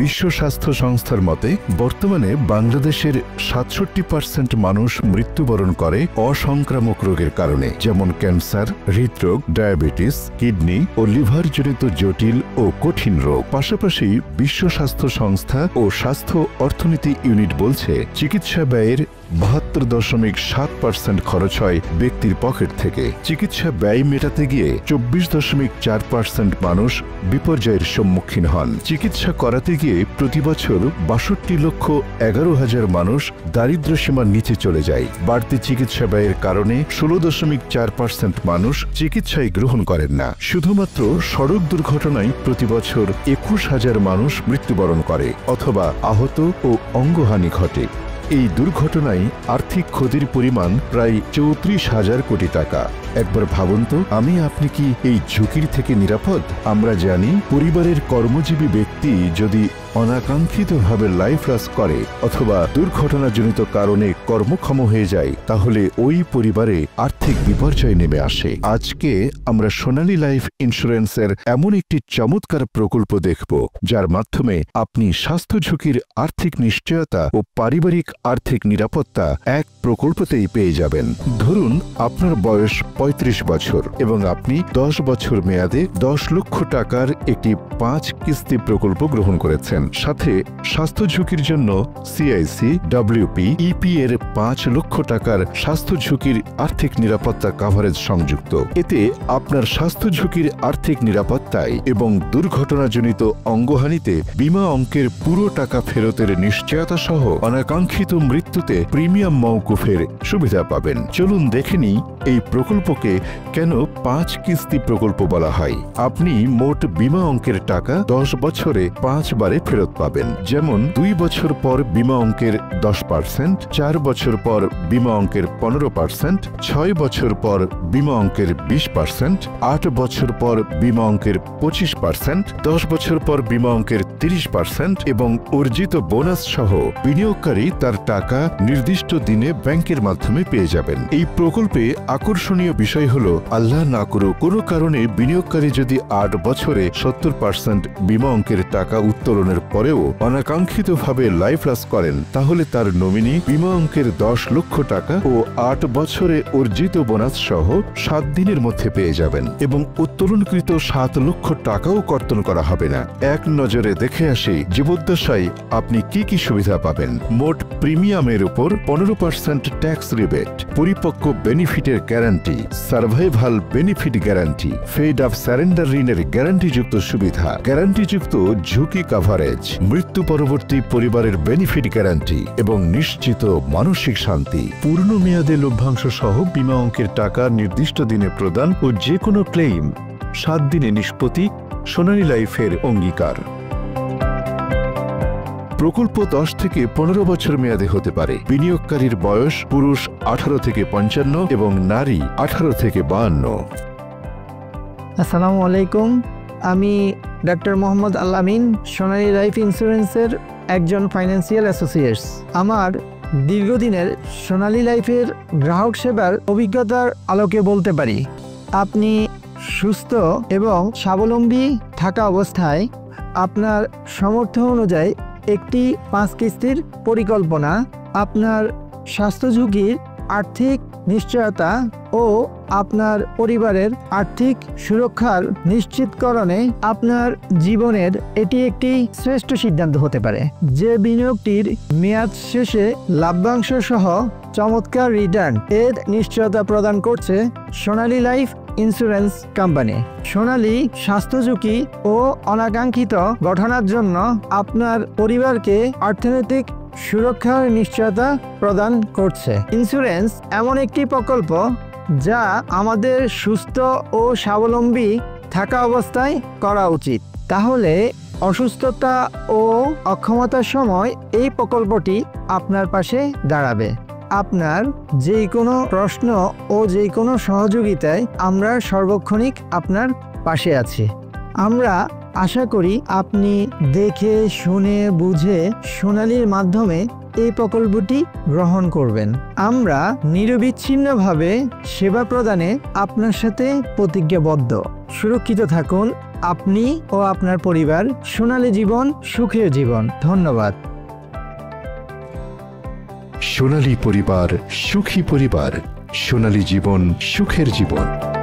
বিশ্ব স্বাস্থ্য সংস্থার মতে বর্তমানে বাংলাদেশের ৬৭% মানুষ মৃত্যুবরণ করে অসংক্রামক রোগের কারণে, যেমন ক্যান্সার, হৃদরোগ, ডায়াবেটিস, কিডনি ও লিভারজনিত জটিল ও কঠিন রোগ। পাশাপাশি বিশ্ব স্বাস্থ্য সংস্থা ও স্বাস্থ্য অর্থনীতি ইউনিট বলছে চিকিৎসা ব্যয়ের ৭২.৭% খরচ হয় ব্যক্তির পকেট থেকে। চিকিৎসা ব্যয় মেটাতে গিয়ে ২৪.৪% মানুষ বিপর্যয়ের সম্মুখীন হন। চিকিৎসা করাতে গিয়ে প্রতি বছর ৬২,১১,০০০ মানুষ দারিদ্র্য সীমার নিচে চলে যায়। বাড়তি চিকিৎসা ব্যয়ের কারণে ১৬.৪% মানুষ চিকিৎসায় গ্রহণ করেন না। শুধুমাত্র সড়ক দুর্ঘটনায় প্রতি বছর ২১,০০০ মানুষ মৃত্যুবরণ করে অথবা আহত ও অঙ্গহানি ঘটে। এই দুর্ঘটনায় আর্থিক ক্ষতির পরিমাণ প্রায় ৩৪,০০০ কোটি টাকা। একবার ভাবুন তো, আপনি কি এই ঝুঁকির থেকে নিরাপদ? আমরা জানি পরিবারের কর্মজীবী ব্যক্তি যদি অনাকাঙ্ক্ষিতভাবে লাইফ লস করে অথবা দুর্ঘটনাজনিত কারণে কর্মক্ষম হয়ে যায়, তাহলে ওই পরিবারে আর্থিক বিপর্যয় নেমে আসে। আজকে আমরা সোনালী লাইফ ইন্স্যুরেন্সের এমন একটি চমৎকার প্রকল্প দেখব, যার মাধ্যমে আপনি স্বাস্থ্য ঝুঁকির আর্থিক নিশ্চয়তা ও পারিবারিক আর্থিক নিরাপত্তা এক প্রকল্পতেই পেয়ে যাবেন। ধরুন আপনার বয়স ৩৫ বছর এবং আপনি ১০ বছর মেয়াদে ১০ লক্ষ টাকার একটি ৫ কিস্তি প্রকল্প গ্রহণ করেছেন। সাথে স্বাস্থ্য ঝুঁকির জন্য সিআইসি, ডব্লিউপি, ইপি এর ৫ লক্ষ টাকার স্বাস্থ্য ঝুঁকির আর্থিক নিরাপত্তা কভারেজ সংযুক্ত। এতে আপনার স্বাস্থ্য ঝুঁকির আর্থিক নিরাপত্তায় এবং দুর্ঘটনাজনিত অঙ্গহানিতে বিমা অঙ্কের পুরো টাকা ফেরতের নিশ্চয়তা সহ অনাকাঙ্ক্ষিত মৃত্যুতে প্রিমিয়াম মওকুফের সুবিধা পাবেন। চলুন দেখে নিই এই প্রকল্পকে কেন ৫ কিস্তি প্রকল্প বলা হয়। আপনি মোট বিমা অঙ্কের টাকা ১০ বছরে ৫ বারে ফেরত পাবেন। যেমন ২ বছর পর বিমা অঙ্কের ১০%, ৪ বছর পর বিমা অঙ্কের ১৫%, ৬ বছর পর বিমা অঙ্কের ২০%, ৮ বছর পর বিমা অঙ্কের ২৫%, ১০ বছর পর বিমা অঙ্কের ৩০% এবং অর্জিত বোনাস সহ বিনিয়োগকারী তার টাকা নির্দিষ্ট দিনে ব্যাংকের মাধ্যমে পেয়ে যাবেন। এই প্রকল্পে আকর্ষণীয় বিষয় হল, আল্লাহ না করুক কোনো কারণে বিনিয়োগকারী যদি ৮ বছরে ৭০% বিমা অঙ্কের টাকা উত্তোলনের পরেও অনাকাঙ্ক্ষিতভাবে লাইফ লস করেন, তাহলে তার নমিনি বিমা অঙ্কের ১০ লক্ষ টাকা ও ৮ বছরে অর্জিত বোনাস সহ ৭ দিনের মধ্যে পেয়ে যাবেন এবং উত্তোলনকৃত ৭ লক্ষ টাকাও কর্তন করা হবে না। এক নজরে দেখে আসি জীবদ্দশায় আপনি কি কি সুবিধা পাবেন। মোট প্রিমিয়ামের উপর ১৫% ট্যাক্স রিবেট, পরিপক্ক বেনিফিটের গ্যারান্টি, সার্ভাইভাল বেনিফিট গ্যারান্টি, ফেড অফ সারেন্ডার ঋণের গ্যারান্টিযুক্ত সুবিধা, গ্যারান্টিযুক্ত ঝুঁকি কভারেজ, মৃত্যু পরবর্তী পরিবারের বেনিফিট গ্যারান্টি এবং নিশ্চিত মানসিক শান্তি। পূর্ণ মেয়াদে লভ্যাংশ সহ বিমা অঙ্কের টাকা নির্দিষ্ট দিনে প্রদান ও যে কোনো ক্লেইম ৭ দিনে নিষ্পত্তি সোনালী লাইফের অঙ্গীকার। প্রকল্প ১০ থেকে ১৫ বছর মেয়াদে হতে পারে। বিনিয়োগকারীর বয়স পুরুষ ১৮ থেকে ৫৫ এবং নারী ১৮ থেকে ৫২। আসসালামু আলাইকুম, আমি ডক্টর মোহাম্মদ আল আমিন, সোনালী লাইফ ইন্স্যুরেন্সের একজন ফাইন্যান্সিয়াল অ্যাসোসিয়েটস। আমার দীর্ঘদিনের সোনালী লাইফের গ্রাহক সেবার অভিজ্ঞতার আলোকে বলতে পারি, আপনি সুস্থ এবং স্বাবলম্বী থাকা অবস্থায় আপনার সামর্থ্য অনুযায়ী একটি ৫ কিস্তির পরিকল্পনা আপনার স্বাস্থ্য ঝুঁকির আর্থিক নিশ্চয়তা ও আপনার পরিবারের আর্থিক সুরক্ষার নিশ্চিতকরণে আপনার জীবনের এটি একটি শ্রেষ্ঠ সিদ্ধান্ত হতে পারে, যে বিনিয়োগটির মেয়াদ শেষে লাভ্যাংশ সহ চমৎকার রিটার্ন এর নিশ্চয়তা প্রদান করছে সোনালী লাইফ ইন্স্যুরেন্স কোম্পানি। সোনালী স্বাস্থ্য ঝুঁকি ও অনাকাঙ্ক্ষিত ঘটনার জন্য আপনার পরিবারকে অর্থনৈতিক সুরক্ষার নিশ্চয়তা প্রদান করছে। ইন্স্যুরেন্স এমন একটি প্রকল্প যা আমাদের সুস্থ ও স্বাবলম্বী থাকা অবস্থায় করা উচিত। তাহলে অসুস্থতা ও অক্ষমতার সময় এই প্রকল্পটি আপনার পাশে দাঁড়াবে। আপনার যে কোনো প্রশ্ন ও যে কোনো সহযোগিতায় আমরা সর্বক্ষণিক আপনার পাশে আছি। আমরা আশা করি আপনি দেখে শুনে বুঝে সোনালীর মাধ্যমে এই প্রকল্পটি গ্রহণ করবেন। আমরা নিরবিচ্ছিন্নভাবে সেবা প্রদানে আপনার সাথে প্রতিজ্ঞাবদ্ধ। সুরক্ষিত থাকুন, আপনি ও আপনার পরিবার সোনালী জীবন, সুখের জীবন। ধন্যবাদ। সোনালী পরিবার, সুখী পরিবার, সোনালী জীবন, সুখের জীবন।